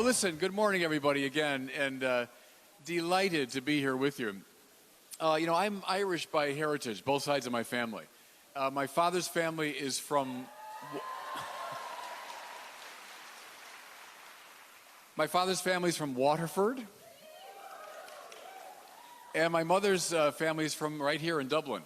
Listen, good morning, everybody, again, and delighted to be here with you. I'm Irish by heritage, both sides of my family. My father's family is from... My father's family is from Waterford, and my mother's family is from right here in Dublin.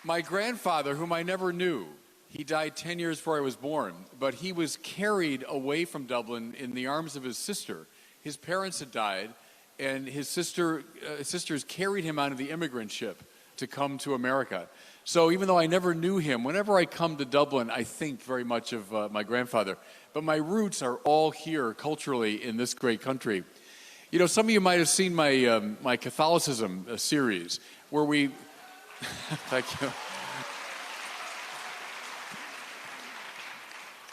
My grandfather, whom I never knew, he died 10 years before I was born, but he was carried away from Dublin in the arms of his sister. His parents had died, and his sisters carried him onto the immigrant ship to come to America. So even though I never knew him, whenever I come to Dublin, I think very much of my grandfather. But my roots are all here culturally in this great country. You know, some of you might have seen my Catholicism series, where we... Thank you.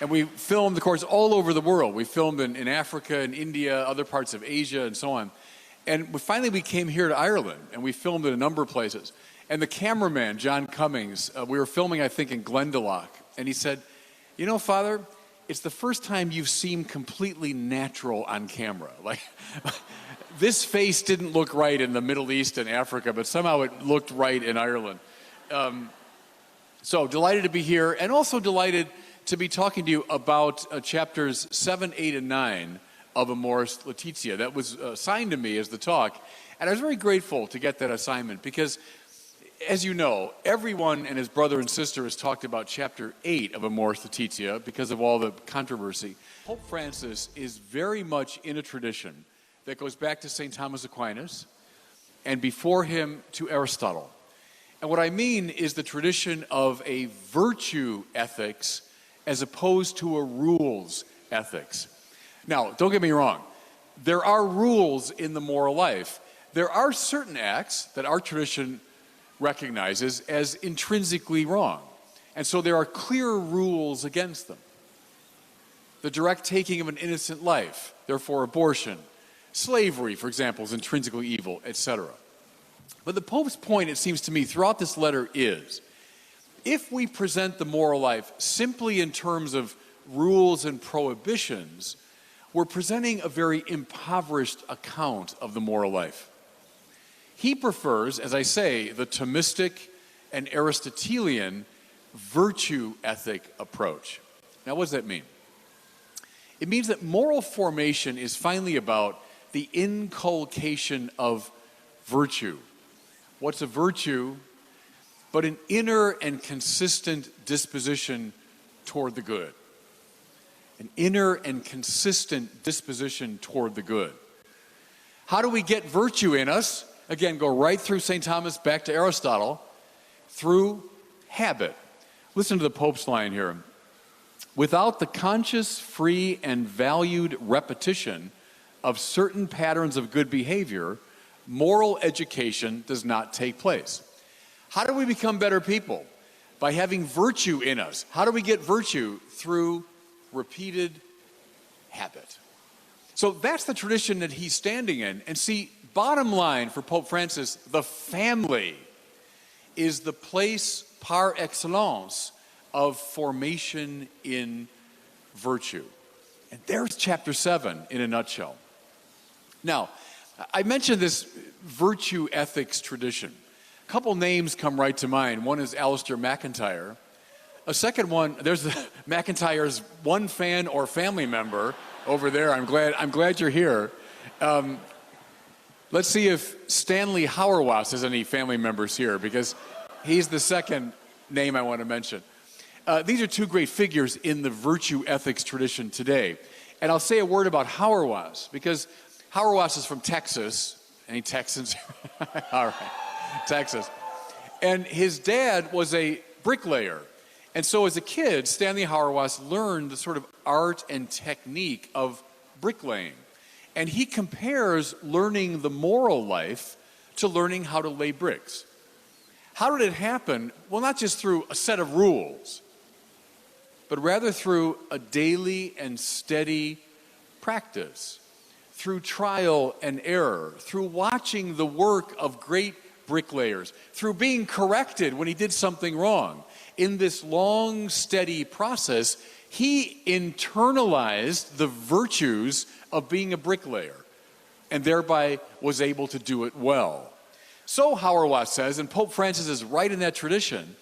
And we filmed, of course, all over the world. We filmed in Africa, in India, other parts of Asia, and so on. And finally, we came here to Ireland, and we filmed in a number of places. And the cameraman, John Cummings, we were filming, I think, in Glendalough. And he said, "You know, Father, it's the first time you've seemed completely natural on camera. Like, this face didn't look right in the Middle East and Africa, but somehow it looked right in Ireland." So delighted to be here, and also delighted to be talking to you about chapters 7, 8, and 9 of Amoris Laetitia. That was assigned to me as the talk, and I was very grateful to get that assignment because, as you know, everyone and his brother and sister has talked about chapter 8 of Amoris Laetitia because of all the controversy. Pope Francis is very much in a tradition that goes back to St. Thomas Aquinas, and before him to Aristotle. And what I mean is the tradition of a virtue ethics as opposed to a rules ethics. Now, don't get me wrong. There are rules in the moral life. There are certain acts that our tradition recognizes as intrinsically wrong. And so there are clear rules against them. The direct taking of an innocent life, therefore abortion. Slavery, for example, is intrinsically evil, etc. But the Pope's point, it seems to me, throughout this letter is, if we present the moral life simply in terms of rules and prohibitions, we're presenting a very impoverished account of the moral life. He prefers, as I say, the Thomistic and Aristotelian virtue ethic approach. Now, what does that mean? It means that moral formation is finally about the inculcation of virtue. What's a virtue but an inner and consistent disposition toward the good? An inner and consistent disposition toward the good. How do we get virtue in us? Again, go right through St. Thomas back to Aristotle, through habit. Listen to the Pope's line here. Without the conscious, free, and valued repetition of certain patterns of good behavior, moral education does not take place. How do we become better people? By having virtue in us. How do we get virtue? Through repeated habit. So that's the tradition that he's standing in. And see, bottom line for Pope Francis, the family is the place par excellence of formation in virtue. And there's chapter 7 in a nutshell. Now, I mentioned this virtue ethics tradition. A couple names come right to mind. One is Alistair McIntyre. A second one, there's McIntyre's one fan or family member over there. I'm glad you're here. Let's see if Stanley Hauerwas has any family members here, because he's the second name I want to mention. These are two great figures in the virtue ethics tradition today. And I'll say a word about Hauerwas, because Hauerwas is from Texas. Any Texans? All right. Texas. And his dad was a bricklayer. And so as a kid, Stanley Hauerwas learned the sort of art and technique of bricklaying. And he compares learning the moral life to learning how to lay bricks. How did it happen? Well, not just through a set of rules, but rather through a daily and steady practice, through trial and error, through watching the work of great bricklayers, through being corrected when he did something wrong. In this long, steady process, he internalized the virtues of being a bricklayer and thereby was able to do it well. So Hauerwas says, and Pope Francis is right in that tradition,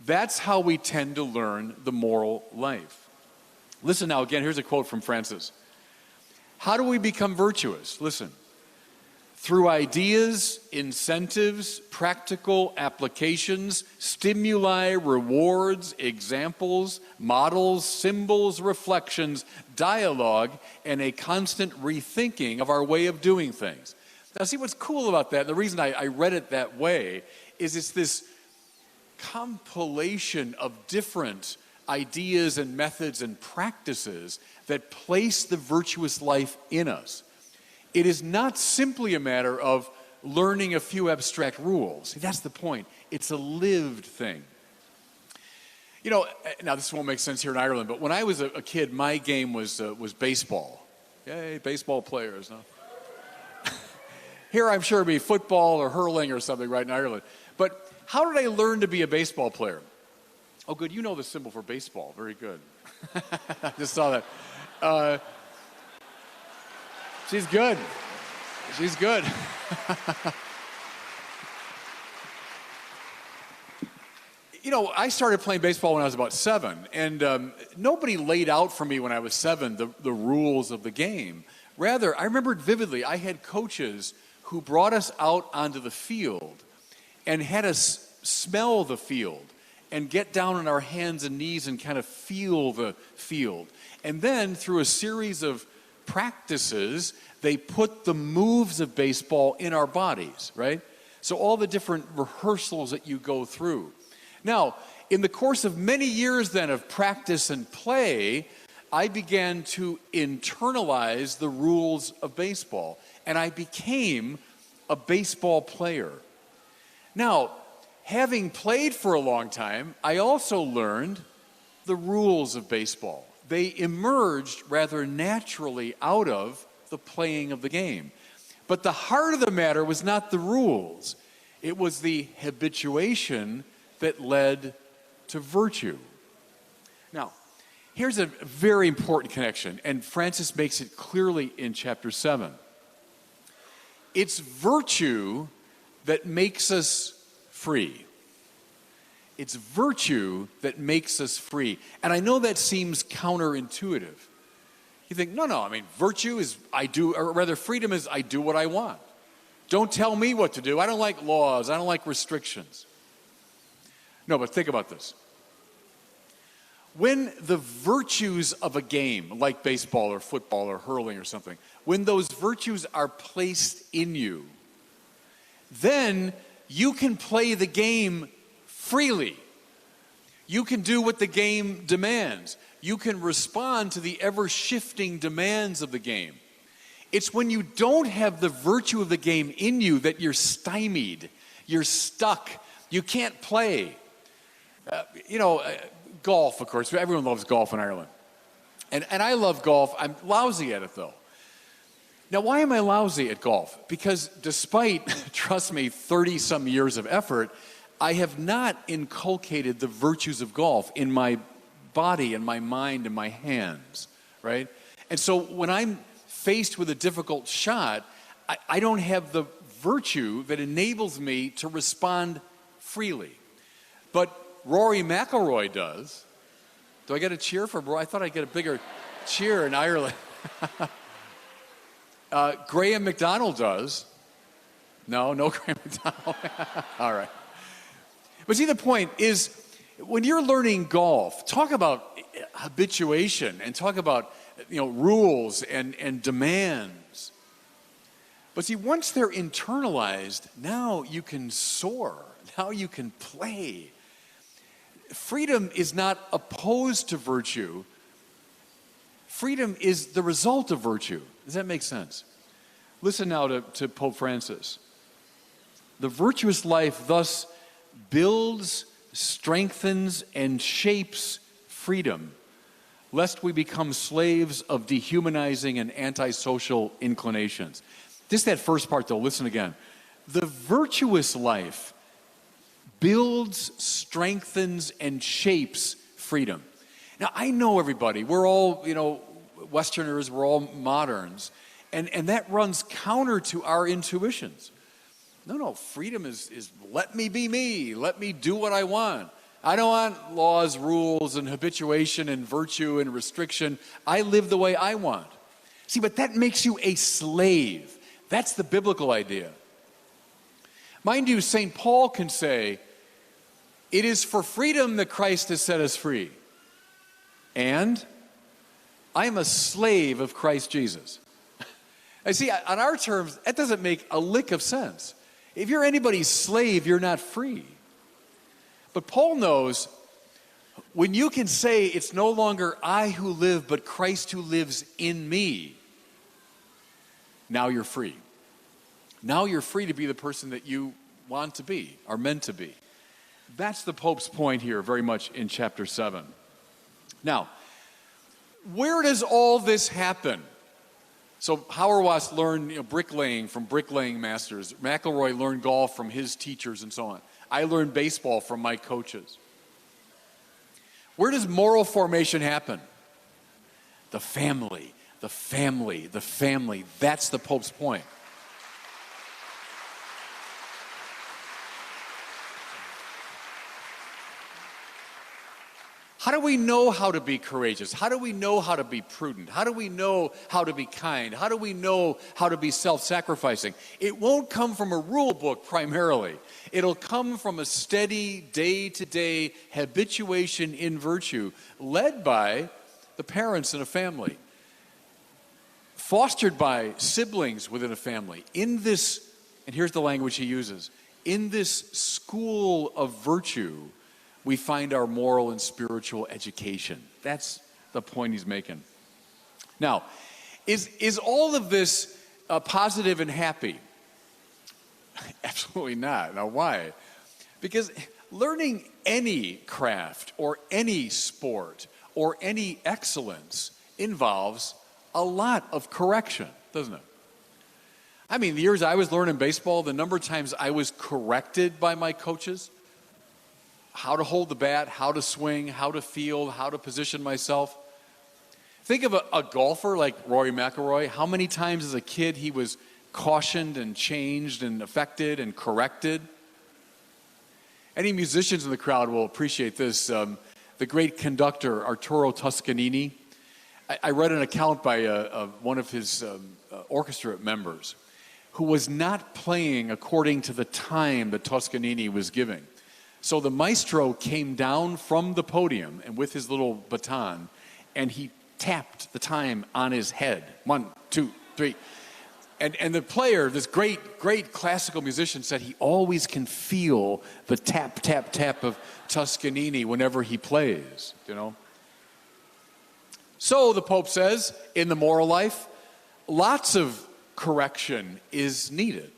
that's how we tend to learn the moral life. Listen now, again, here's a quote from Francis. How do we become virtuous? Listen. Through ideas, incentives, practical applications, stimuli, rewards, examples, models, symbols, reflections, dialogue, and a constant rethinking of our way of doing things. Now, see what's cool about that, the reason I read it that way, is it's this compilation of different ideas and methods and practices that place the virtuous life in us. It is not simply a matter of learning a few abstract rules. See, that's the point. It's a lived thing. You know, now this won't make sense here in Ireland, but when I was a kid, my game was baseball. Yay, baseball players, huh? Here I'm sure it'd be football or hurling or something right in Ireland. But how did I learn to be a baseball player? Oh, good, you know the symbol for baseball. Very good. I just saw that. She's good. She's good. You know, I started playing baseball when I was about 7, and nobody laid out for me when I was 7 the rules of the game. Rather, I remembered vividly, I had coaches who brought us out onto the field and had us smell the field and get down on our hands and knees and kind of feel the field. And then, through a series of practices, they put the moves of baseball in our bodies, right? So all the different rehearsals that you go through. Now, in the course of many years then of practice and play, I began to internalize the rules of baseball, and I became a baseball player. Now, having played for a long time, I also learned the rules of baseball. They emerged rather naturally out of the playing of the game. But the heart of the matter was not the rules. It was the habituation that led to virtue. Now, here's a very important connection, and Francis makes it clearly in chapter 7. It's virtue that makes us free. It's virtue that makes us free. And I know that seems counterintuitive. You think, no, I mean, virtue is I do, or rather freedom is I do what I want. Don't tell me what to do. I don't like laws. I don't like restrictions. No, but think about this. When the virtues of a game, like baseball or football or hurling or something, when those virtues are placed in you, then you can play the game freely. You can do what the game demands. You can respond to the ever-shifting demands of the game. It's when you don't have the virtue of the game in you that you're stymied, you're stuck, you can't play. Golf, of course. Everyone loves golf in Ireland. And I love golf. I'm lousy at it, though. Now, why am I lousy at golf? Because despite, trust me, 30-some years of effort, I have not inculcated the virtues of golf in my body and my mind and my hands, right? And so when I'm faced with a difficult shot, I don't have the virtue that enables me to respond freely. But Rory McIlroy does. Do I get a cheer for Rory? I thought I'd get a bigger cheer in Ireland. Graham McDonald does. No Graham McDonald. All right. But see, the point is, when you're learning golf, talk about habituation and talk about rules and demands. But see, once they're internalized, now you can soar. Now you can play. Freedom is not opposed to virtue. Freedom is the result of virtue. Does that make sense? Listen now to Pope Francis. The virtuous life thus builds, strengthens, and shapes freedom, lest we become slaves of dehumanizing and antisocial inclinations. Just that first part, though, listen again. The virtuous life builds, strengthens, and shapes freedom. Now, I know everybody. We're all, Westerners. We're all moderns. And that runs counter to our intuitions. No, freedom is let me be me. Let me do what I want. I don't want laws, rules, and habituation, and virtue, and restriction. I live the way I want. See, but that makes you a slave. That's the biblical idea. Mind you, St. Paul can say, it is for freedom that Christ has set us free. And I am a slave of Christ Jesus. I see, on our terms, that doesn't make a lick of sense. If you're anybody's slave, you're not free. But Paul knows when you can say it's no longer I who live, but Christ who lives in me, now you're free. Now you're free to be the person that you want to be, are meant to be. That's the Pope's point here, very much in chapter 7. Now, where does all this happen? So Hauerwas learned bricklaying from bricklaying masters. McElroy learned golf from his teachers and so on. I learned baseball from my coaches. Where does moral formation happen? The family, the family, the family. That's the Pope's point. How do we know how to be courageous? How do we know how to be prudent? How do we know how to be kind? How do we know how to be self-sacrificing? It won't come from a rule book primarily. It'll come from a steady, day-to-day habituation in virtue, led by the parents in a family, fostered by siblings within a family. In this, and here's the language he uses, in this school of virtue, we find our moral and spiritual education. That's the point he's making. Now, is all of this positive and happy? Absolutely not. Now, why? Because learning any craft or any sport or any excellence involves a lot of correction, doesn't it? I mean, the years I was learning baseball, the number of times I was corrected by my coaches, how to hold the bat, how to swing, how to field, how to position myself. Think of a golfer like Rory McIlroy. How many times as a kid he was cautioned and changed and affected and corrected? Any musicians in the crowd will appreciate this. The great conductor, Arturo Toscanini. I read an account by one of his orchestra members who was not playing according to the time that Toscanini was giving. So the maestro came down from the podium and with his little baton, and he tapped the time on his head. 1, 2, 3. And the player, this great classical musician, said he always can feel the tap, tap, tap of Toscanini whenever he plays, So the Pope says, in the moral life, lots of correction is needed.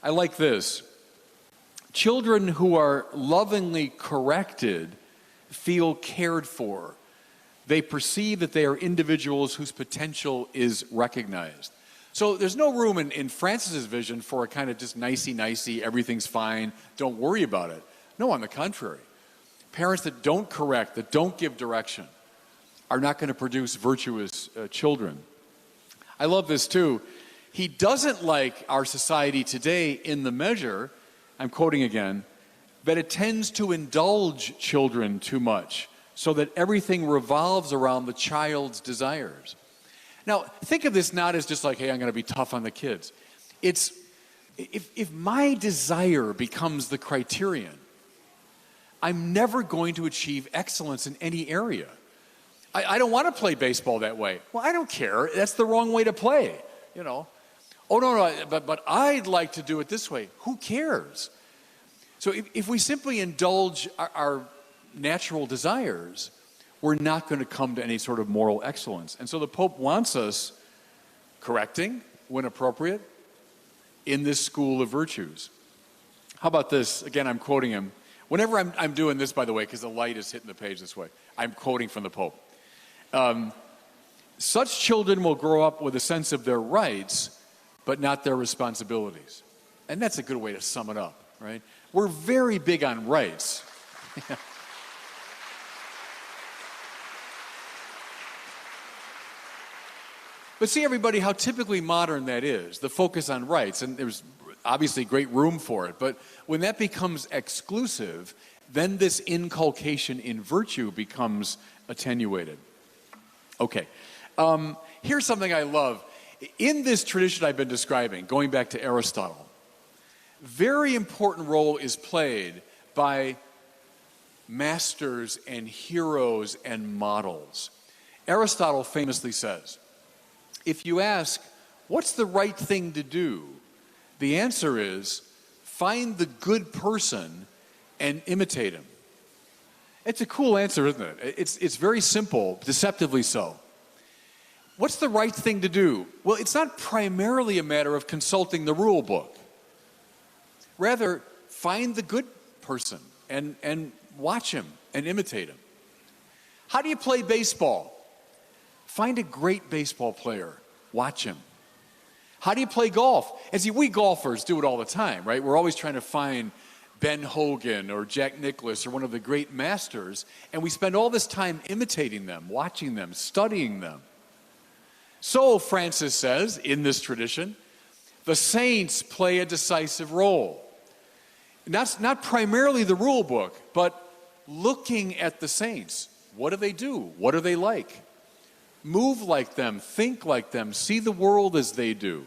I like this. Children who are lovingly corrected feel cared for. They perceive that they are individuals whose potential is recognized. So there's no room in Francis's vision for a kind of just nicey, everything's fine, don't worry about it. No, on the contrary. Parents that don't correct, that don't give direction, are not going to produce virtuous children. I love this too. He doesn't like our society today in the measure, I'm quoting again, that it tends to indulge children too much so that everything revolves around the child's desires. Now, think of this not as just like, hey, I'm going to be tough on the kids. It's, if my desire becomes the criterion, I'm never going to achieve excellence in any area. I don't want to play baseball that way. Well, I don't care. That's the wrong way to play, Oh, no, but I'd like to do it this way. Who cares? So if we simply indulge our natural desires, we're not going to come to any sort of moral excellence. And so the Pope wants us correcting, when appropriate, in this school of virtues. How about this? Again, I'm quoting him. Whenever I'm doing this, by the way, because the light is hitting the page this way, I'm quoting from the Pope. Such children will grow up with a sense of their rights, but not their responsibilities. And that's a good way to sum it up, right? We're very big on rights. But see, everybody, how typically modern that is, the focus on rights. And there's obviously great room for it. But when that becomes exclusive, then this inculcation in virtue becomes attenuated. Okay. Here's something I love. In this tradition I've been describing, going back to Aristotle, very important role is played by masters and heroes and models. Aristotle famously says, if you ask, what's the right thing to do? The answer is, find the good person and imitate him. It's a cool answer, isn't it? It's very simple, deceptively so. What's the right thing to do? Well, it's not primarily a matter of consulting the rule book. Rather, find the good person and watch him and imitate him. How do you play baseball? Find a great baseball player. Watch him. How do you play golf? And see, we golfers do it all the time, right? We're always trying to find Ben Hogan or Jack Nicklaus or one of the great masters, and we spend all this time imitating them, watching them, studying them. So, Francis says, in this tradition, the saints play a decisive role. And that's not primarily the rule book, but looking at the saints. What do they do? What are they like? Move like them, think like them, see the world as they do.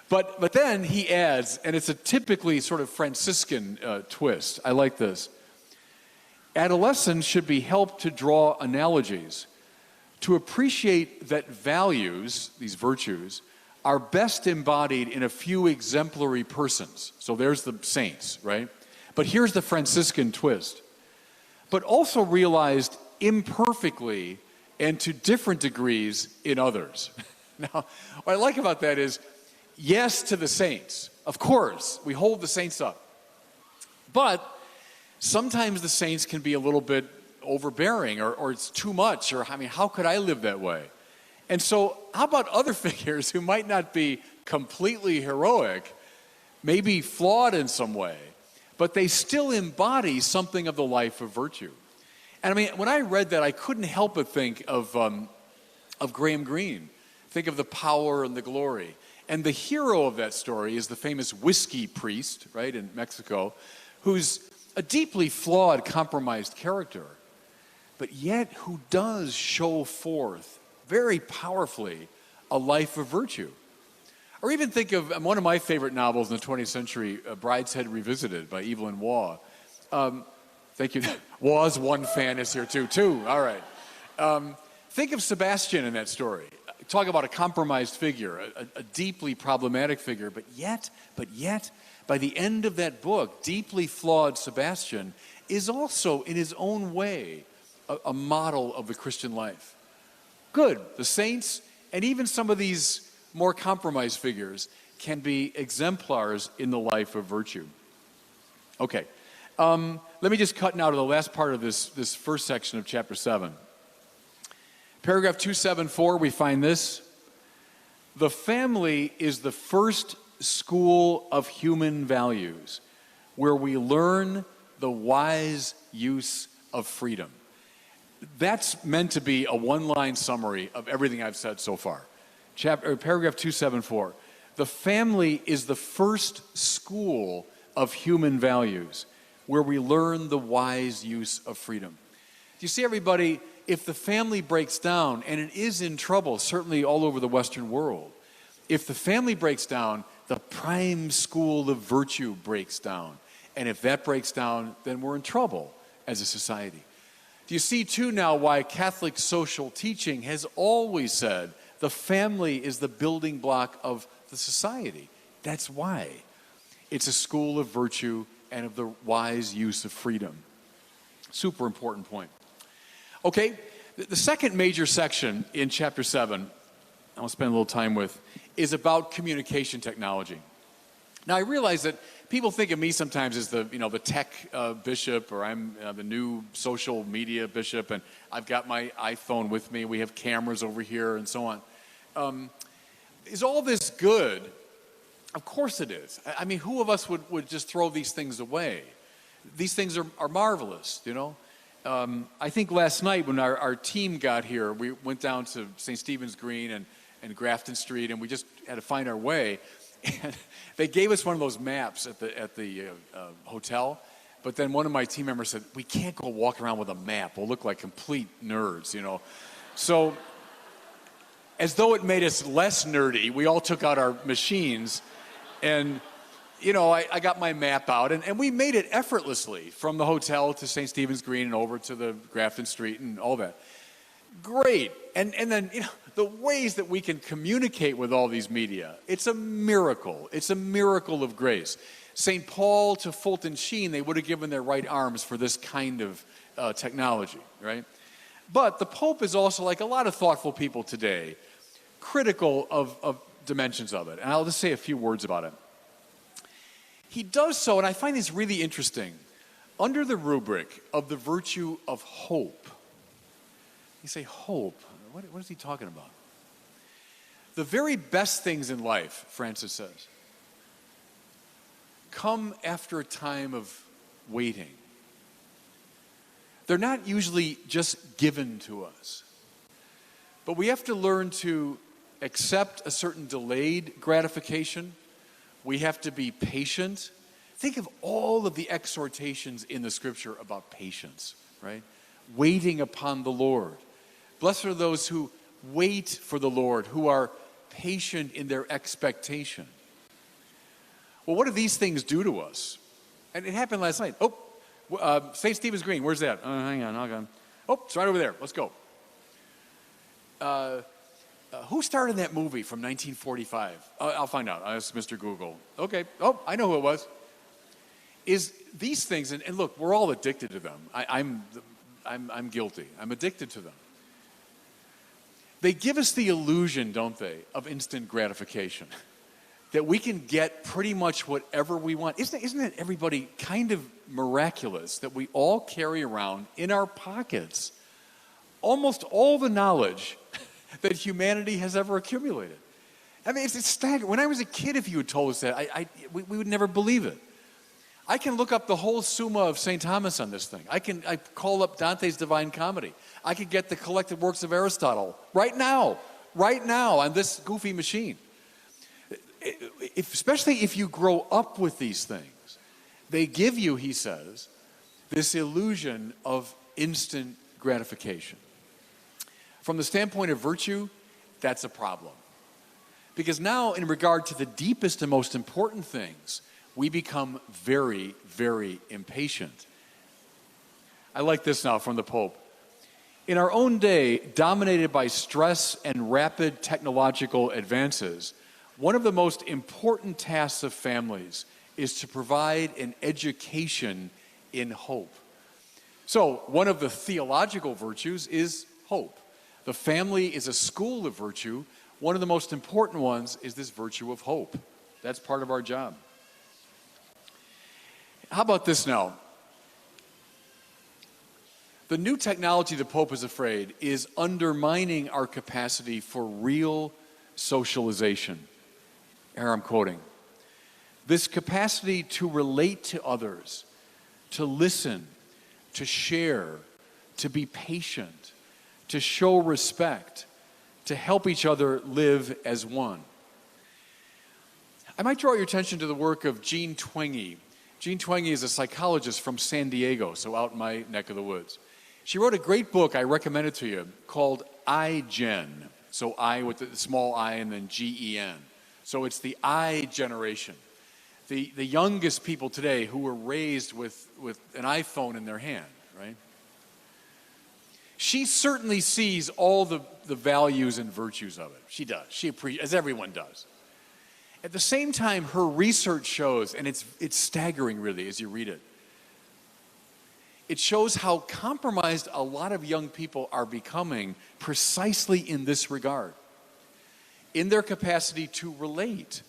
But then he adds, and it's a typically sort of Franciscan twist. I like this. Adolescents should be helped to draw analogies, to appreciate that values, these virtues, are best embodied in a few exemplary persons. So there's the saints, right? But here's the Franciscan twist. But also realized imperfectly and to different degrees in others. Now, what I like about that is, yes to the saints. Of course, we hold the saints up. But sometimes the saints can be a little bit overbearing or it's too much, or I mean, how could I live that way? And so how about other figures who might not be completely heroic, maybe flawed in some way, but they still embody something of the life of virtue? And I mean, when I read that, I couldn't help but think of Graham Greene. Think of the power and the glory. And the hero of that story is the famous whiskey priest, right, in Mexico, who's a deeply flawed, compromised character, but yet who does show forth very powerfully a life of virtue. Or even think of one of my favorite novels in the 20th century, Brideshead Revisited by Evelyn Waugh. Thank you. Waugh's one fan is here too. All right. Think of Sebastian in that story. Talk about a compromised figure, a deeply problematic figure, but yet, by the end of that book, deeply flawed Sebastian is also, in his own way, a model of the Christian life. Good. The saints, and even some of these more compromised figures, can be exemplars in the life of virtue. Okay. Let me just cut now to the last part of this first section of chapter 7. Paragraph 274, we find this. The family is the first school of human values, where we learn the wise use of freedom. That's meant to be a one-line summary of everything I've said so far. Paragraph 274. The family is the first school of human values, where we learn the wise use of freedom. Do you see, everybody, if the family breaks down, and it is in trouble, certainly all over the Western world, if the family breaks down, the prime school of virtue breaks down. And if that breaks down, then we're in trouble as a society. Do you see, too, now why Catholic social teaching has always said the family is the building block of the society? That's why. It's a school of virtue and of the wise use of freedom. Super important point. Okay, the second major section in chapter 7, I'll spend a little time with, is about communication technology. Now, I realize that people think of me sometimes as the tech bishop, or I'm the new social media bishop, and I've got my iPhone with me. We have cameras over here and so on. Is all this good? Of course it is. I mean, who of us would just throw these things away? These things are marvelous, you know? I think last night when our team got here, we went down to St. Stephen's Green and Grafton Street, and we just had to find our way. And they gave us one of those maps at the hotel, but then one of my team members said, we can't go walk around with a map. We'll look like complete nerds, you know? So as though it made us less nerdy, we all took out our machines, and you know, I got my map out, and we made it effortlessly from the hotel to St. Stephen's Green and over to the Grafton Street and all that. Great. And then, you know, the ways that we can communicate with all these media, it's a miracle. It's a miracle of grace. St. Paul to Fulton Sheen, they would have given their right arms for this kind of technology, right? But the Pope is also, like a lot of thoughtful people today, critical of dimensions of it. And I'll just say a few words about it. He does so, and I find this really interesting, under the rubric of the virtue of hope. You say, hope? What is he talking about? The very best things in life, Francis says, come after a time of waiting. They're not usually just given to us. But we have to learn to accept a certain delayed gratification. We have to be patient. Think of all of the exhortations in the scripture about patience, right? Waiting upon the Lord. Blessed are those who wait for the Lord, who are patient in their expectation. Well, what do these things do to us? And it happened last night. St. Stephen's Green, where's that? Hang on. Oh, it's right over there. Let's go. Who starred in that movie from 1945? I'll find out. I'll ask Mr. Google. Okay. Oh, I know who it was. Is these things, and look, we're all addicted to them. I'm guilty. I'm addicted to them. They give us the illusion, don't they, of instant gratification. That we can get pretty much whatever we want. Isn't it, everybody, kind of miraculous that we all carry around in our pockets almost all the knowledge that humanity has ever accumulated? I mean, it's staggering. When I was a kid, if you had told us that, we would never believe it. I can look up the whole Summa of St. Thomas on this thing. I call up Dante's Divine Comedy. I could get the collected works of Aristotle right now on this goofy machine. Especially if you grow up with these things, they give you, he says, this illusion of instant gratification. From the standpoint of virtue, that's a problem. Because now, in regard to the deepest and most important things, we become very, very impatient. I like this now from the Pope. In our own day, dominated by stress and rapid technological advances, one of the most important tasks of families is to provide an education in hope. So, one of the theological virtues is hope. The family is a school of virtue. One of the most important ones is this virtue of hope. That's part of our job. How about this now? The new technology, the Pope is afraid, is undermining our capacity for real socialization. Here I'm quoting. This capacity to relate to others, to listen, to share, to be patient, to show respect, to help each other live as one. I might draw your attention to the work of Jean Twenge. Jean Twenge is a psychologist from San Diego, so out in my neck of the woods. She wrote a great book, I recommend it to you, called iGen. So I with the small I and then Gen. So it's the I generation. The youngest people today who were raised with an iPhone in their hand, right? She certainly sees all the values and virtues of it. She does. She as everyone does. At the same time, her research shows, and it's staggering really as you read it, it shows how compromised a lot of young people are becoming precisely in this regard. In their capacity to relate,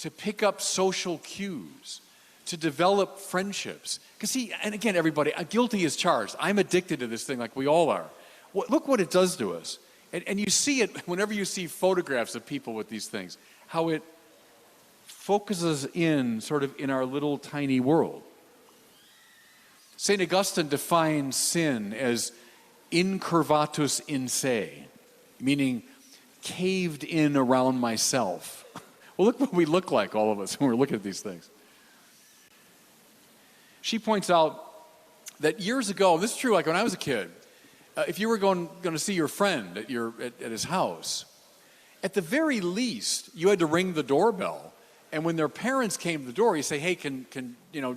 to pick up social cues, to develop friendships. Because see, and again, everybody, guilty as charged. I'm addicted to this thing like we all are. Look what it does to us. And you see it whenever you see photographs of people with these things, how it focuses in sort of in our little tiny world. St. Augustine defines sin as incurvatus in se, meaning caved in around myself. Well, look what we look like, all of us, when we're looking at these things. She points out that years ago, this is true, like when I was a kid, if you were going to see your friend at his house, at the very least, you had to ring the doorbell. And when their parents came to the door, you say, hey, can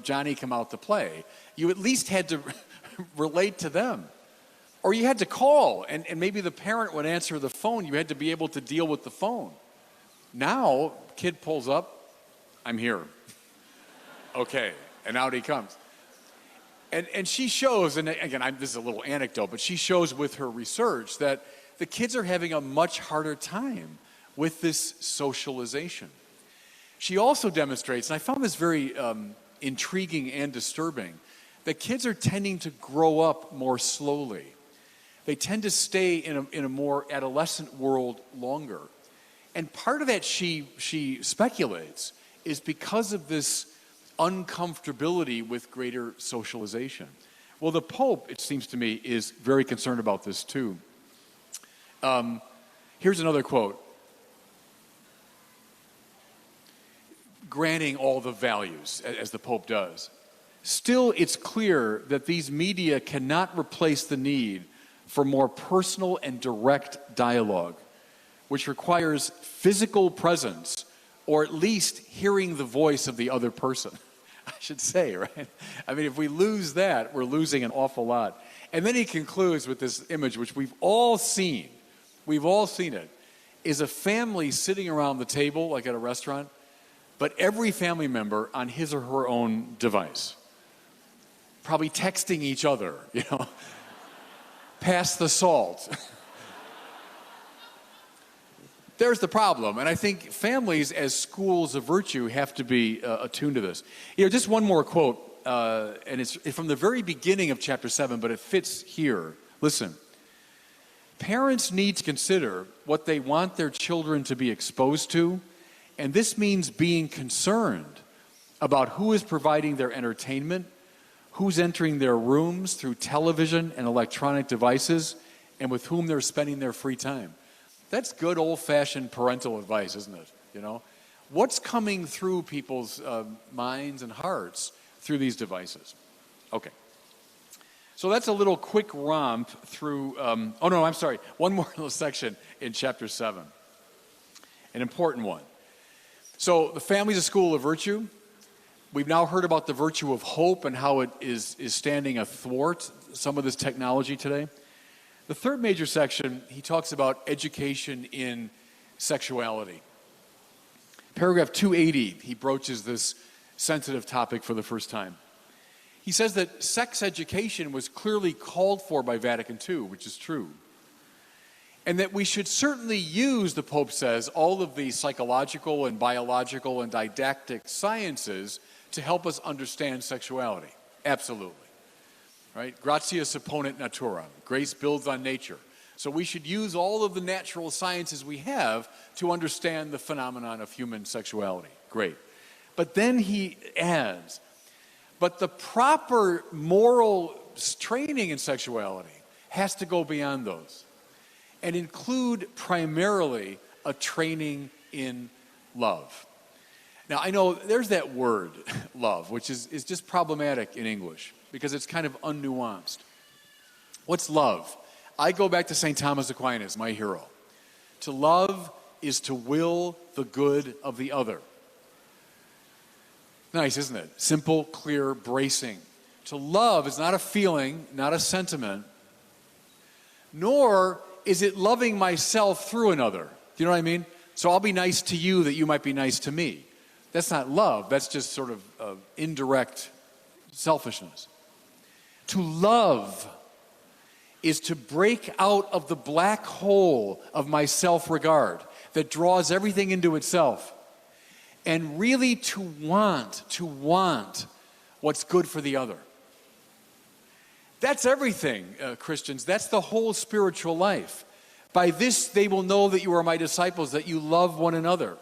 Johnny come out to play? You at least had to relate to them. Or you had to call, and maybe the parent would answer the phone. You had to be able to deal with the phone. Now, kid pulls up, I'm here. Okay, and out he comes. And she shows, and again, this is a little anecdote, but she shows with her research that the kids are having a much harder time with this socialization. She also demonstrates, and I found this very intriguing and disturbing, that kids are tending to grow up more slowly. They tend to stay in a more adolescent world longer. And part of that, she speculates, is because of this uncomfortability with greater socialization. Well, the Pope, it seems to me, is very concerned about this too. Here's another quote. Granting all the values, as the Pope does, still it's clear that these media cannot replace the need for more personal and direct dialogue, which requires physical presence, or at least hearing the voice of the other person. I should say, right? I mean, if we lose that, we're losing an awful lot. And then he concludes with this image, which we've all seen it, is a family sitting around the table, like at a restaurant, but every family member on his or her own device. Probably texting each other, pass the salt. There's the problem. And I think families as schools of virtue have to be attuned to this. Just one more quote, and it's from the very beginning of chapter 7, but it fits here. Listen. Parents need to consider what they want their children to be exposed to, and this means being concerned about who is providing their entertainment, who's entering their rooms through television and electronic devices, and with whom they're spending their free time. That's good old-fashioned parental advice, isn't it? What's coming through people's minds and hearts through these devices? Okay. So that's a little quick romp through, one more little section in chapter 7. An important one. So the family's a school of virtue. We've now heard about the virtue of hope and how it is standing athwart some of this technology today. The third major section, he talks about education in sexuality. Paragraph 280, he broaches this sensitive topic for the first time. He says that sex education was clearly called for by Vatican II, which is true. And that we should certainly use, the Pope says, all of the psychological and biological and didactic sciences to help us understand sexuality. Absolutely. Right? Gratia supponent natura. Grace builds on nature. So we should use all of the natural sciences we have to understand the phenomenon of human sexuality. Great. But then he adds, but the proper moral training in sexuality has to go beyond those and include primarily a training in love. Now, I know there's that word, love, which is just problematic in English because it's kind of unnuanced. What's love? I go back to St. Thomas Aquinas, my hero. To love is to will the good of the other. Nice, isn't it? Simple, clear, bracing. To love is not a feeling, not a sentiment, nor is it loving myself through another. Do you know what I mean? So I'll be nice to you that you might be nice to me. That's not love. That's just sort of indirect selfishness. To love is to break out of the black hole of my self-regard that draws everything into itself and really to want what's good for the other. That's everything, Christians. That's the whole spiritual life. By this they will know that you are my disciples, that you love one another.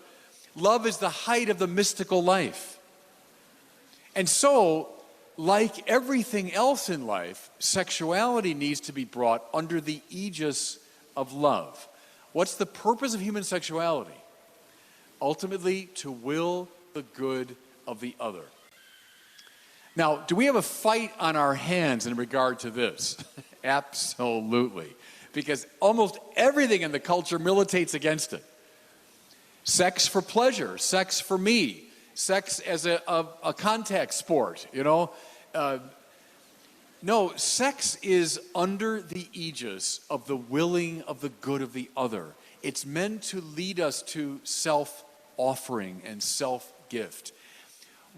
Love is the height of the mystical life. And so, like everything else in life, sexuality needs to be brought under the aegis of love. What's the purpose of human sexuality? Ultimately, to will the good of the other. Now, do we have a fight on our hands in regard to this? Absolutely. Because almost everything in the culture militates against it. Sex for pleasure, sex for me, sex as a contact sport, you know. No, sex is under the aegis of the willing of the good of the other. It's meant to lead us to self-offering and self-gift.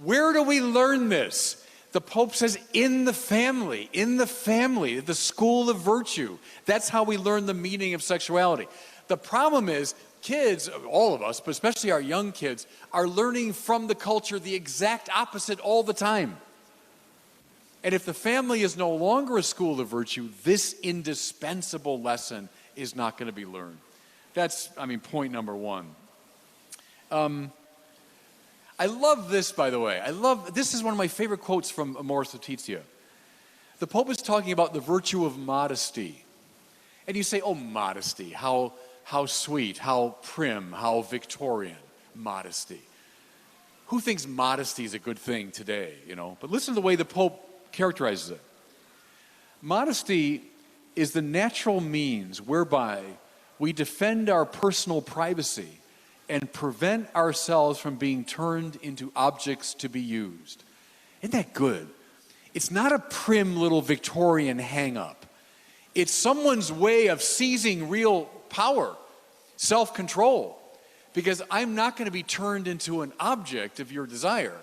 Where do we learn this? The Pope says in the family, the school of virtue. That's how we learn the meaning of sexuality. The problem is kids, all of us, but especially our young kids, are learning from the culture the exact opposite all the time. And if the family is no longer a school of virtue, this indispensable lesson is not going to be learned. That's, point number one. I love this, by the way. This is one of my favorite quotes from Amoris Laetitia. The Pope is talking about the virtue of modesty. And you say, oh, modesty, how sweet, how prim, how Victorian, modesty. Who thinks modesty is a good thing today, you know? But listen to the way the Pope characterizes it. Modesty is the natural means whereby we defend our personal privacy and prevent ourselves from being turned into objects to be used. Isn't that good? It's not a prim little Victorian hang-up. It's someone's way of seizing real power, self-control, because I'm not going to be turned into an object of your desire.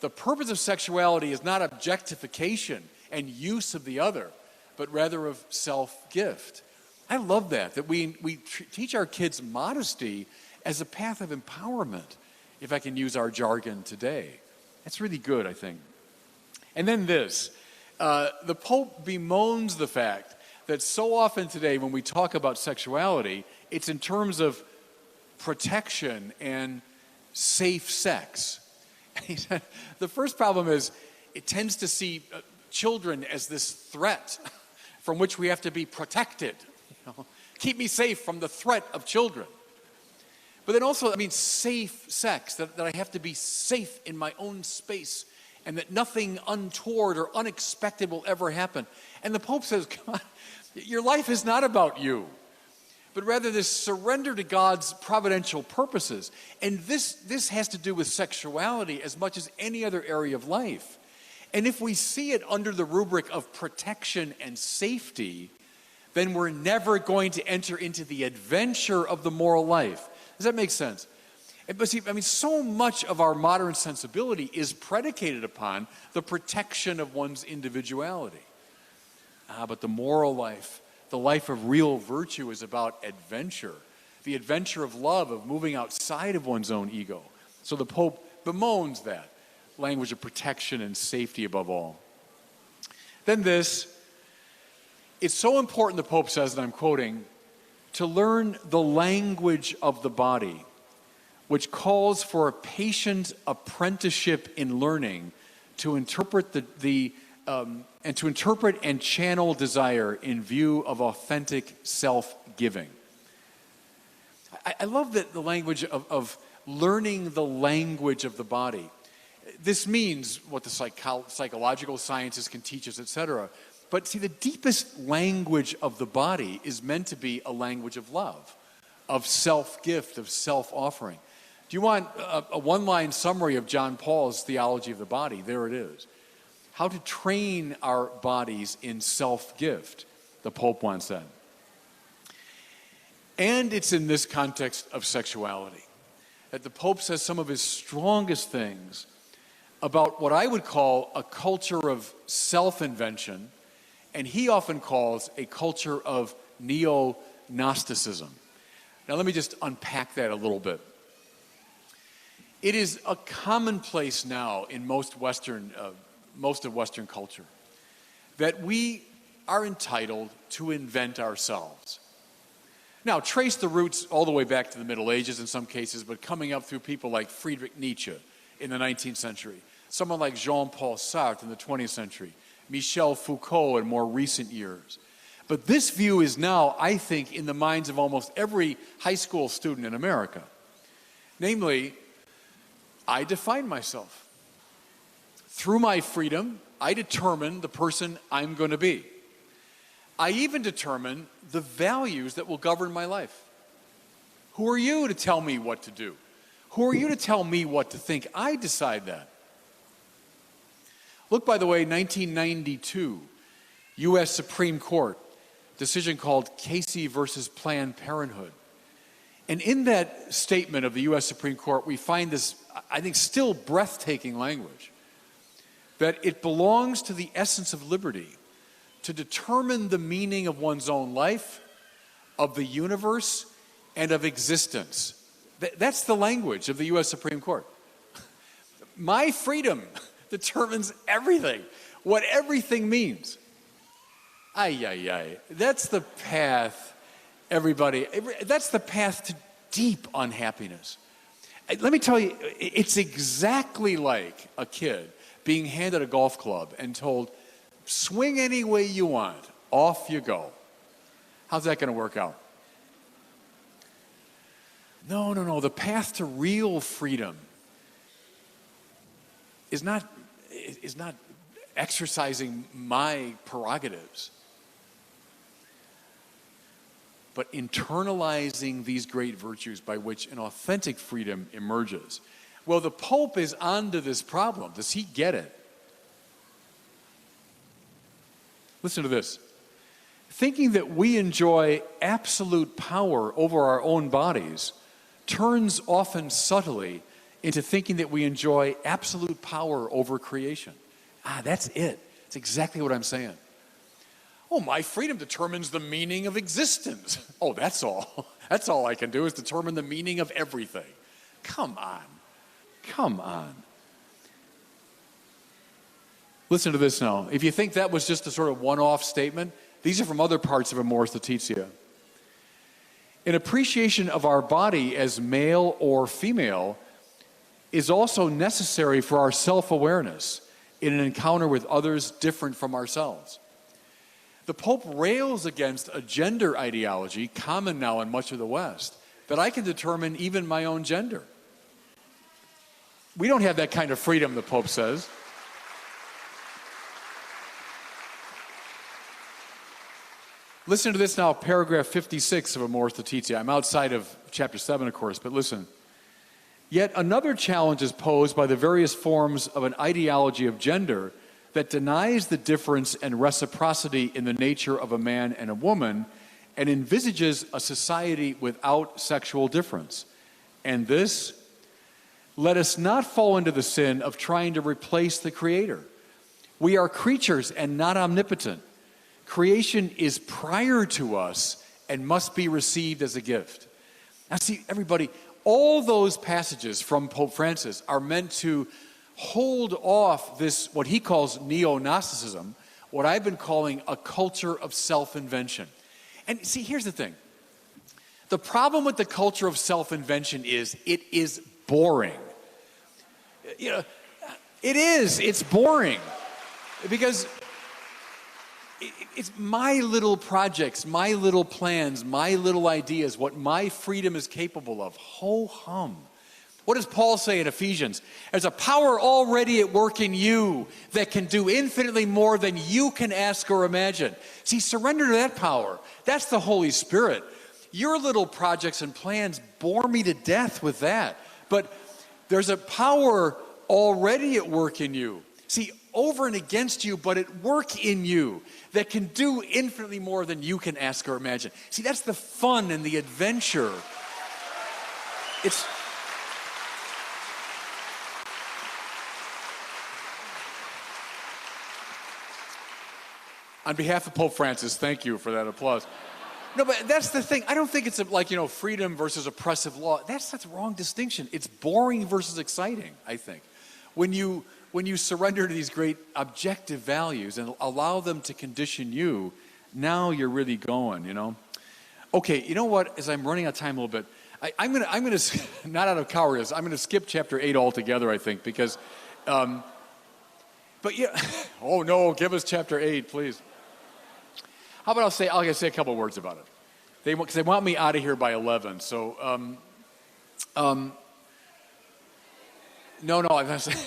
The purpose of sexuality is not objectification and use of the other, but rather of self-gift. I love that we teach our kids modesty as a path of empowerment, if I can use our jargon today. That's really good, I think. And then this, the Pope bemoans the fact that so often today when we talk about sexuality, it's in terms of protection and safe sex. And he said, the first problem is it tends to see children as this threat from which we have to be protected. You know? Keep me safe from the threat of children. But then also, safe sex, that I have to be safe in my own space and that nothing untoward or unexpected will ever happen. And the Pope says, come on, your life is not about you, but rather this surrender to God's providential purposes. And this has to do with sexuality as much as any other area of life. And if we see it under the rubric of protection and safety, then we're never going to enter into the adventure of the moral life. Does that make sense? But see, so much of our modern sensibility is predicated upon the protection of one's individuality. But the moral life, the life of real virtue, is about adventure, the adventure of love, of moving outside of one's own ego. So the Pope bemoans that language of protection and safety above all. Then this, it's so important, the Pope says, and I'm quoting, to learn the language of the body, which calls for a patient apprenticeship in learning to interpret and channel desire in view of authentic self-giving. I love the language of learning the language of the body. This means what the psychological sciences can teach us, etc. But see, the deepest language of the body is meant to be a language of love, of self-gift, of self-offering. Do you want a one-line summary of John Paul's theology of the body? There it is. How to train our bodies in self-gift. The Pope wants that. And it's in this context of sexuality that the Pope says some of his strongest things about what I would call a culture of self-invention, and he often calls a culture of neo-Gnosticism. Now let me just unpack that a little bit. It is a commonplace now in most of Western culture that we are entitled to invent ourselves. Now, trace the roots all the way back to the Middle Ages in some cases, but coming up through people like Friedrich Nietzsche in the 19th century, someone like Jean-Paul Sartre in the 20th century, Michel Foucault in more recent years. But this view is now, I think, in the minds of almost every high school student in America. Namely, I define myself. Through my freedom, I determine the person I'm going to be. I even determine the values that will govern my life. Who are you to tell me what to do? Who are you to tell me what to think? I decide that. Look, by the way, 1992, U.S. Supreme Court, decision called Casey versus Planned Parenthood. And in that statement of the U.S. Supreme Court, we find this, I think, still breathtaking language, that it belongs to the essence of liberty to determine the meaning of one's own life, of the universe, and of existence. That's the language of the U.S. Supreme Court. My freedom determines everything, what everything means. That's the path, everybody. That's the path to deep unhappiness. Let me tell you, it's exactly like a kid being handed a golf club and told, swing any way you want, off you go. How's that going to work out? No. The path to real freedom is not exercising my prerogatives, but internalizing these great virtues by which an authentic freedom emerges. Well, the Pope is onto this problem. Does he get it? Listen to this. Thinking that we enjoy absolute power over our own bodies turns often subtly into thinking that we enjoy absolute power over creation. That's it. That's exactly what I'm saying. Oh, my freedom determines the meaning of existence. Oh, that's all. That's all I can do is determine the meaning of everything. Come on. Listen to this now. If you think that was just a sort of one-off statement, these are from other parts of Amoris Laetitia. An appreciation of our body as male or female is also necessary for our self-awareness in an encounter with others different from ourselves. The Pope rails against a gender ideology common now in much of the West, that I can determine even my own gender. We don't have that kind of freedom, the Pope says. Listen to this now, paragraph 56 of Amoris Laetitia. I'm outside of chapter 7, of course, but listen. Yet another challenge is posed by the various forms of an ideology of gender that denies the difference and reciprocity in the nature of a man and a woman and envisages a society without sexual difference. And this, let us not fall into the sin of trying to replace the Creator. We are creatures and not omnipotent. Creation is prior to us and must be received as a gift. Now see, everybody, all those passages from Pope Francis are meant to hold off this, what he calls neo-Gnosticism, what I've been calling a culture of self-invention. And see, here's the thing. The problem with the culture of self-invention is it is boring. You know, it's boring. Because it's my little projects, my little plans, my little ideas, what my freedom is capable of. Ho-hum. What does Paul say in Ephesians? There's a power already at work in you that can do infinitely more than you can ask or imagine. See, surrender to that power. That's the Holy Spirit. Your little projects and plans bore me to death with that. But there's a power already at work in you. See, over and against you, but at work in you that can do infinitely more than you can ask or imagine. See, that's the fun and the adventure. It's... On behalf of Pope Francis, thank you for that applause. No, but that's the thing. I don't think it's like, freedom versus oppressive law. That's the wrong distinction. It's boring versus exciting, I think. When you surrender to these great objective values and allow them to condition you, now you're really going, Okay, you know what? As I'm running out of time a little bit, I'm gonna not out of cowardice, I'm gonna skip chapter 8 altogether, I think, because, but yeah, oh no, give us chapter 8, please. How about I'll say a couple words about it. Because they want me out of here by 11, so, no, I'm not saying.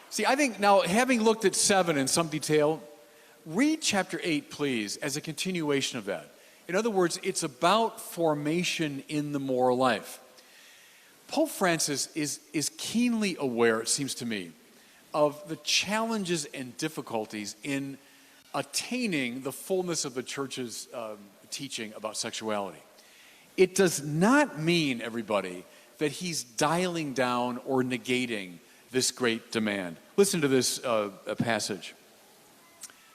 See, I think now, having looked at 7 in some detail, read chapter 8, please, as a continuation of that. In other words, it's about formation in the moral life. Pope Francis is keenly aware, it seems to me, of the challenges and difficulties in attaining the fullness of the Church's teaching about sexuality. It does not mean, everybody, that he's dialing down or negating this great demand. Listen to this passage.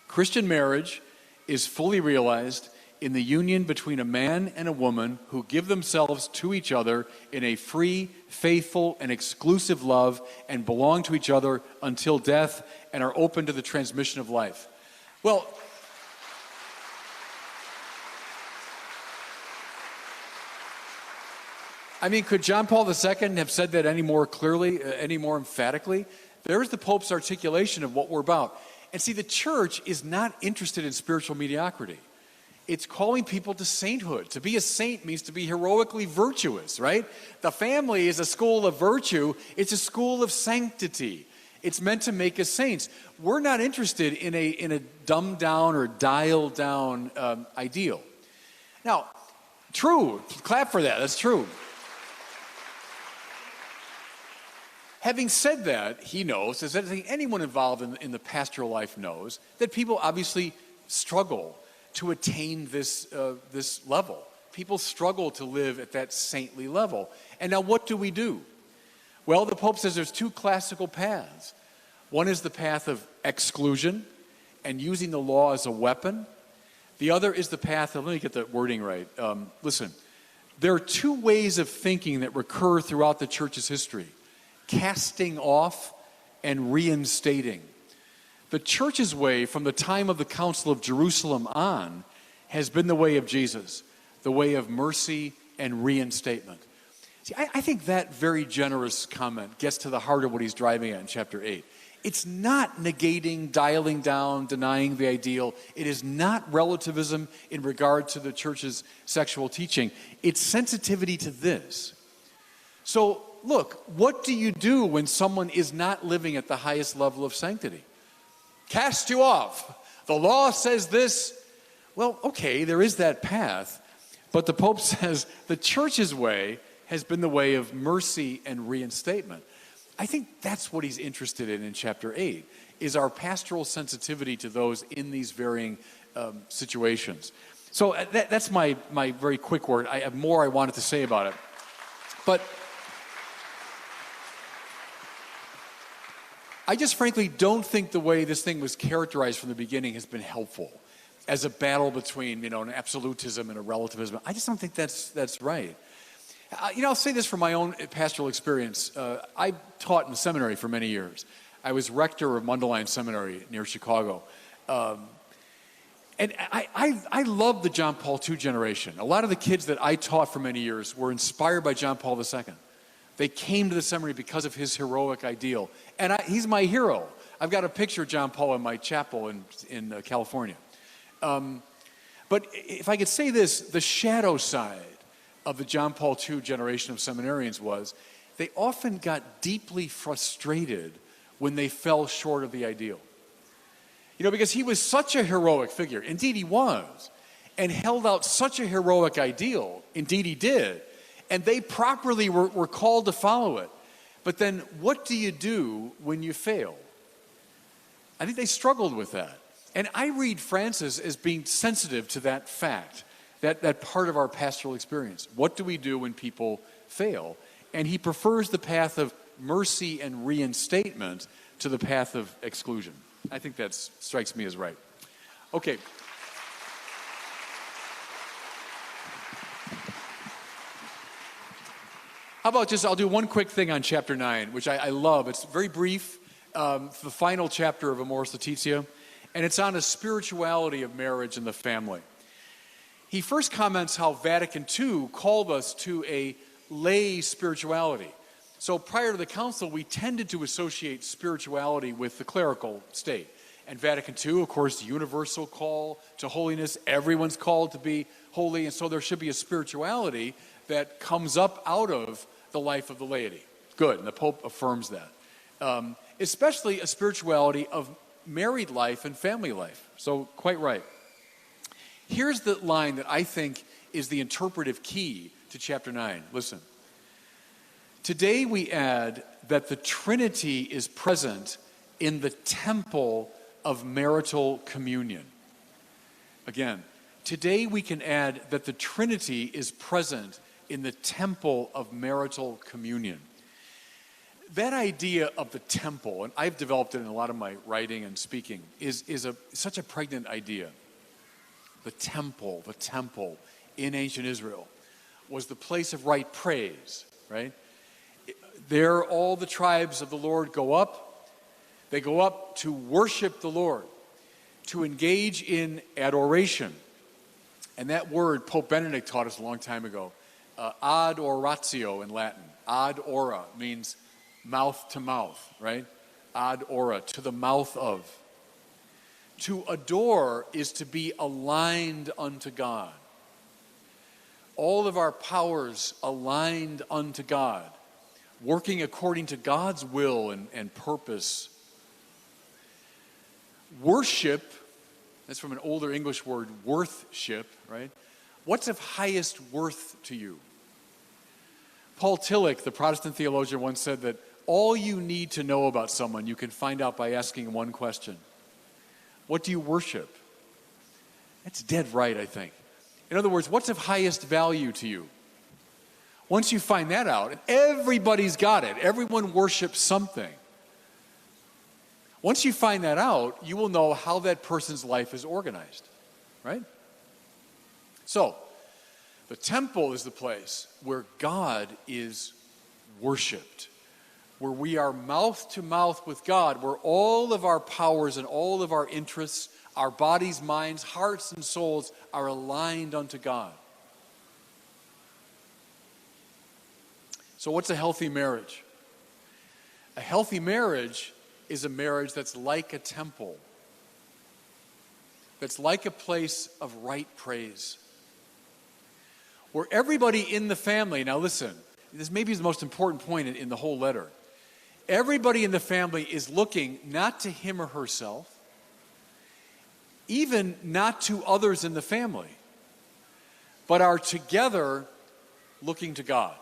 Christian marriage is fully realized in the union between a man and a woman who give themselves to each other in a free, faithful, and exclusive love and belong to each other until death and are open to the transmission of life. Well, I mean, could John Paul II have said that any more clearly, any more emphatically? There's the Pope's articulation of what we're about. And see, the Church is not interested in spiritual mediocrity. It's calling people to sainthood. To be a saint means to be heroically virtuous, right? The family is a school of virtue. It's a school of sanctity. It's meant to make us saints. We're not interested in a dumbed down or dialed down ideal. Now, true, clap for that, that's true. Having said that, he knows, as anyone involved in the pastoral life knows, that people obviously struggle to attain this level. People struggle to live at that saintly level. And now what do we do? Well, the Pope says there's 2 classical paths. One is the path of exclusion and using the law as a weapon. The other is the path of, let me get the wording right. Listen, there are 2 ways of thinking that recur throughout the Church's history: casting off and reinstating. The Church's way from the time of the Council of Jerusalem on has been the way of Jesus, the way of mercy and reinstatement. See, I think that very generous comment gets to the heart of what he's driving at in chapter 8. It's not negating, dialing down, denying the ideal. It is not relativism in regard to the Church's sexual teaching. It's sensitivity to this. So, look, what do you do when someone is not living at the highest level of sanctity? Cast you off. The law says this. Well, okay, there is that path. But the Pope says the Church's way has been the way of mercy and reinstatement. I think that's what he's interested in chapter 8, is our pastoral sensitivity to those in these varying situations. So that's my very quick word. I have more I wanted to say about it. But I just frankly don't think the way this thing was characterized from the beginning has been helpful as a battle between, an absolutism and a relativism. I just don't think that's right. I'll say this from my own pastoral experience. I taught in the seminary for many years. I was rector of Mundelein Seminary near Chicago. And I love the John Paul II generation. A lot of the kids that I taught for many years were inspired by John Paul II. They came to the seminary because of his heroic ideal. And he's my hero. I've got a picture of John Paul in my chapel in California. But if I could say this, the shadow side of the John Paul II generation of seminarians was they often got deeply frustrated when they fell short of the ideal. Because he was such a heroic figure. Indeed, he was. And held out such a heroic ideal. Indeed, he did. And they properly were called to follow it. But then what do you do when you fail? I think they struggled with that. And I read Francis as being sensitive to that fact, that part of our pastoral experience. What do we do when people fail? And he prefers the path of mercy and reinstatement to the path of exclusion. I think that strikes me as right. Okay. How about I'll do one quick thing on chapter 9, which I love. It's very brief, the final chapter of Amoris Laetitia, and it's on the spirituality of marriage and the family. he first comments how Vatican II called us to a lay spirituality. So prior to the council, we tended to associate spirituality with the clerical state. And Vatican II, of course, universal call to holiness. Everyone's called to be holy. And so there should be a spirituality that comes up out of the life of the laity. Good, and the Pope affirms that. Especially a spirituality of married life and family life. So quite right. Here's the line that I think is the interpretive key to chapter 9. Listen. Today we add that the Trinity is present in the temple of marital communion. Again, today we can add that the Trinity is present in the temple of marital communion. That idea of the temple, and I've developed it in a lot of my writing and speaking, is such a pregnant idea. The temple in ancient Israel was the place of right praise, right? There all the tribes of the Lord go up. They go up to worship the Lord, to engage in adoration. And that word Pope Benedict taught us a long time ago, ad oratio in Latin. Ad ora means mouth to mouth, right? Ad ora, to the mouth of. To adore is to be aligned unto God. All of our powers aligned unto God, working according to God's will and purpose. Worship, that's from an older English word, worthship, right? What's of highest worth to you? Paul Tillich, the Protestant theologian, once said that all you need to know about someone you can find out by asking one question. What do you worship? That's dead right, I think. In other words, what's of highest value to you? Once you find that out, and everybody's got it, everyone worships something. Once you find that out, you will know how that person's life is organized, right? So, the temple is the place where God is worshiped, where we are mouth to mouth with God, where all of our powers and all of our interests, our bodies, minds, hearts, and souls are aligned unto God. So what's a healthy marriage? A healthy marriage is a marriage that's like a temple, that's like a place of right praise, where everybody in the family, now listen, this maybe is the most important point in the whole letter. Everybody in the family is looking not to him or herself, even not to others in the family, but are together looking to God.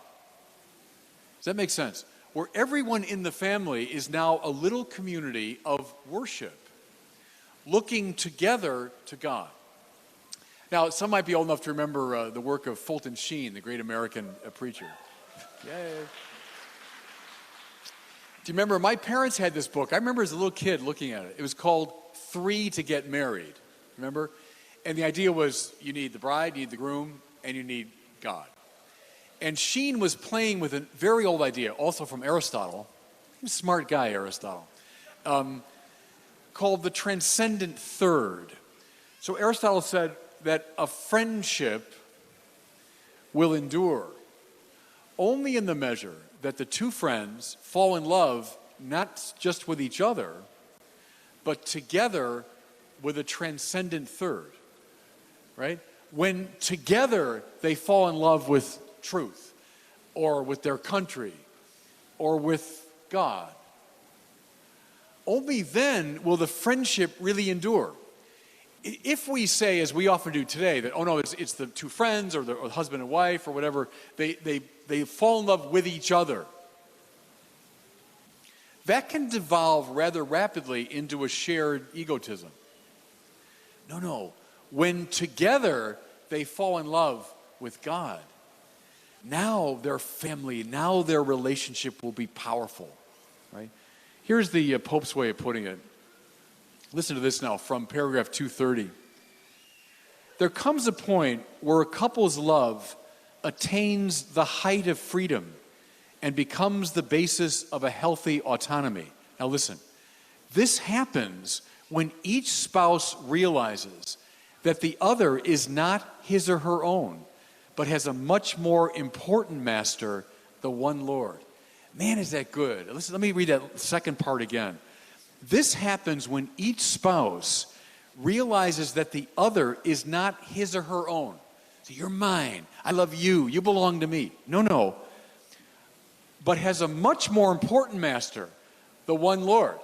Does that make sense? Where everyone in the family is now a little community of worship, looking together to God. Now, some might be old enough to remember the work of Fulton Sheen, the great American preacher. Yay. Do you remember, my parents had this book. I remember as a little kid looking at it. It was called 3 to Get Married. Remember? And the idea was you need the bride, you need the groom, and you need God. And Sheen was playing with a very old idea, also from Aristotle. He was a smart guy, Aristotle. Called the transcendent third. So Aristotle said that a friendship will endure only in the measure that the two friends fall in love not just with each other, but together with a transcendent third, right? When together they fall in love with truth, or with their country, or with God. Only then will the friendship really endure. If we say, as we often do today, that, oh no, it's the two friends, or the husband and wife, or whatever, they fall in love with each other, that can devolve rather rapidly into a shared egotism. No. When together they fall in love with God, now their family, now their relationship will be powerful, right? Here's the Pope's way of putting it. Listen to this now from paragraph 230. There comes a point where a couple's love attains the height of freedom and becomes the basis of a healthy autonomy. Now listen, this happens when each spouse realizes that the other is not his or her own, but has a much more important master, the one Lord. Man, is that good. Listen, let me read that second part again. This happens when each spouse realizes that the other is not his or her own. So you're mine. I love you. You belong to me. No. But has a much more important master, the one Lord.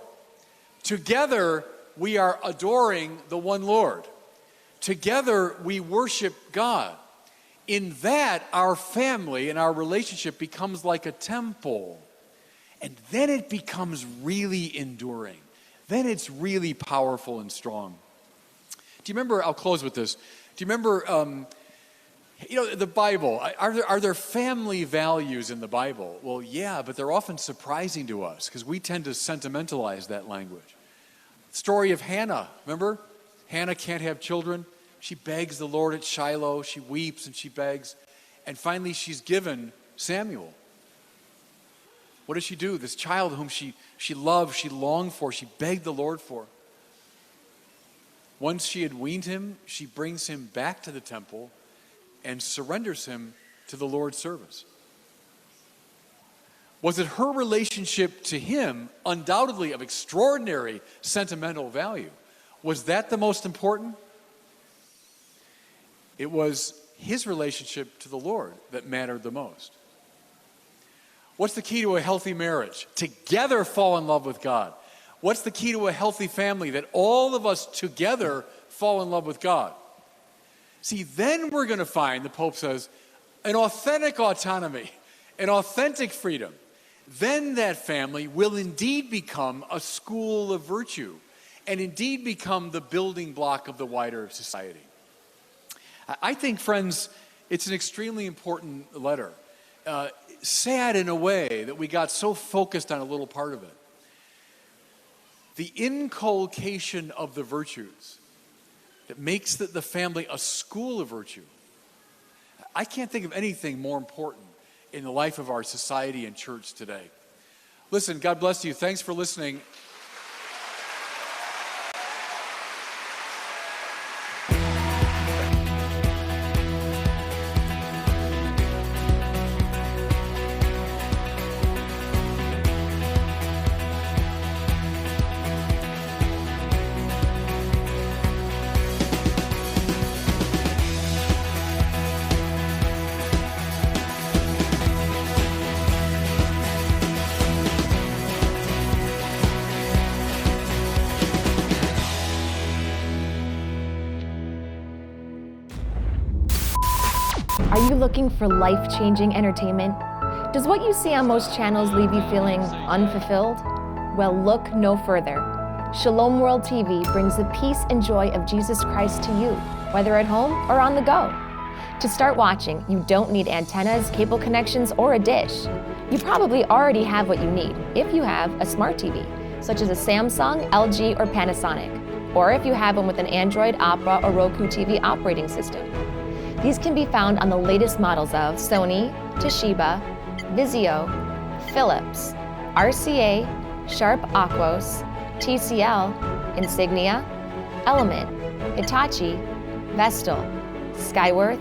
Together, we are adoring the one Lord. Together, we worship God. In that, our family and our relationship becomes like a temple. And then it becomes really enduring. Then it's really powerful and strong. Do you remember, I'll close with this. Do you remember, the Bible, are there family values in the Bible? Well, yeah, but they're often surprising to us because we tend to sentimentalize that language. Story of Hannah, remember? Hannah can't have children. She begs the Lord at Shiloh. She weeps and she begs. And finally she's given Samuel. What does she do? This child whom she loved, she longed for, she begged the Lord for. Once she had weaned him, she brings him back to the temple and surrenders him to the Lord's service. Was it her relationship to him, undoubtedly of extraordinary sentimental value? Was that the most important? It was his relationship to the Lord that mattered the most. What's the key to a healthy marriage? Together fall in love with God. What's the key to a healthy family? That all of us together fall in love with God. See, then we're going to find, the Pope says, an authentic autonomy, an authentic freedom. Then that family will indeed become a school of virtue and indeed become the building block of the wider society. I think, friends, it's an extremely important letter. Sad in a way that we got so focused on a little part of it. The inculcation of the virtues that makes the family a school of virtue. I can't think of anything more important in the life of our society and church today. Listen, God bless you. Thanks for listening. Are you looking for life-changing entertainment? Does what you see on most channels leave you feeling unfulfilled? Well, look no further. Shalom World TV brings the peace and joy of Jesus Christ to you, whether at home or on the go. To start watching, you don't need antennas, cable connections, or a dish. You probably already have what you need if you have a smart TV, such as a Samsung, LG, or Panasonic, or if you have one with an Android, Opera, or Roku TV operating system. These can be found on the latest models of Sony, Toshiba, Vizio, Philips, RCA, Sharp Aquos, TCL, Insignia, Element, Hitachi, Vestel, Skyworth,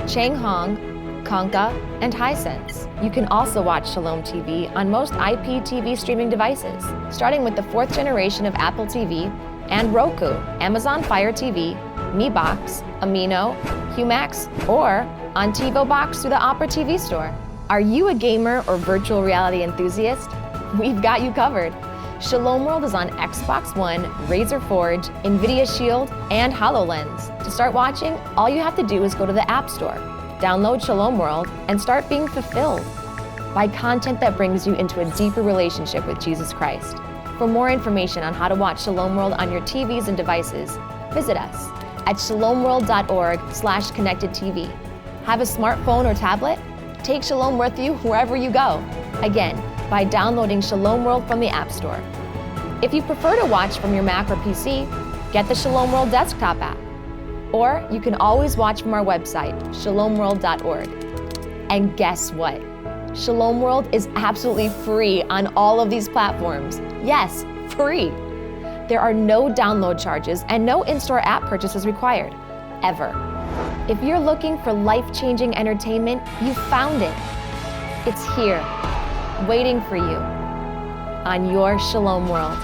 Changhong, Konka, and Hisense. You can also watch Shalom TV on most IPTV streaming devices, starting with the 4th generation of Apple TV and Roku, Amazon Fire TV, Mi Box, Amino, Humax, or on TiVo Box through the Opera TV store. Are you a gamer or virtual reality enthusiast? We've got you covered. Shalom World is on Xbox One, Razer Forge, NVIDIA Shield, and HoloLens. To start watching, all you have to do is go to the App Store, download Shalom World, and start being fulfilled by content that brings you into a deeper relationship with Jesus Christ. For more information on how to watch Shalom World on your TVs and devices, visit us at shalomworld.org/connectedtv. Have a smartphone or tablet? Take Shalom with you wherever you go. Again, by downloading Shalom World from the App Store. If you prefer to watch from your Mac or PC, get the Shalom World desktop app. Or you can always watch from our website, shalomworld.org. And guess what? Shalom World is absolutely free on all of these platforms. Yes, free. There are no download charges and no in-store app purchases required. ever. If you're looking for life-changing entertainment, you found it. It's here, waiting for you on your Shalom World.